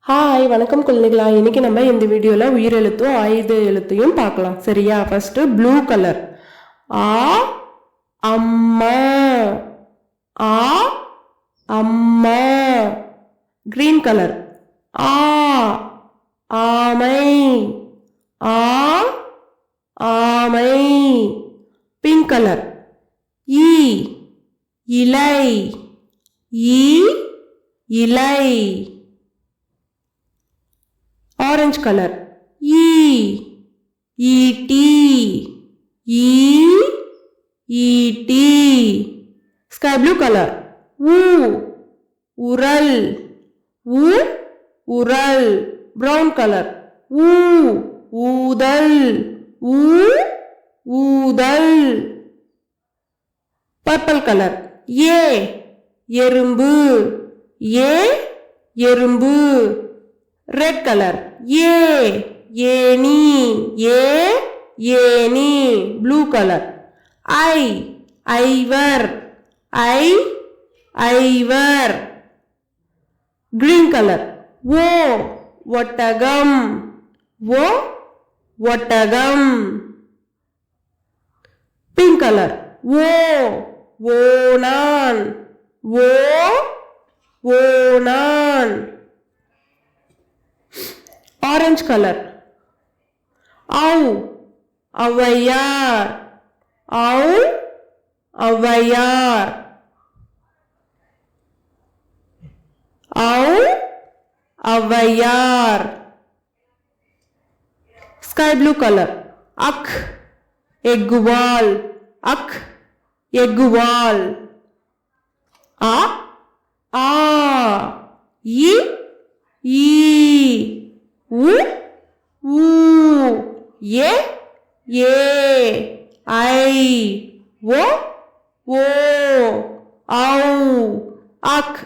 Hi வணக்கம் குழந்தைகளா. இன்னைக்கு நம்ம இந்த வீடியோல உயிரெழுத்தும் ஆயுத எழுத்தையும் பார்க்கலாம். சரியா? ஃபர்ஸ்ட் ப்ளூ கலர் ஆ அம்மா, ஆ அம்மா. கிரீன் கலர் ஆ ஆமை, ஆ ஆமை. பிங்க் கலர் ஈ இலை, ஈ இலை. Orange color E-E-T, E-E-T. Sky blue color U-Ural, U-Ural. Brown color U-Udal, U-Udal. Purple color எறும்பு, எறும்பு. Red color any, any. Blue color ஐவர், ஐவர். Green color ஒட்டகம், ஒட்டகம். Pink color ஓணான், ஓணான். Orange color Avvaiyar, Avvaiyar. Avvaiyar. Sky blue color எக்குவால், எக்குவால். ஆ இ ஊ ஏ ஐ ஓ ஔ அக்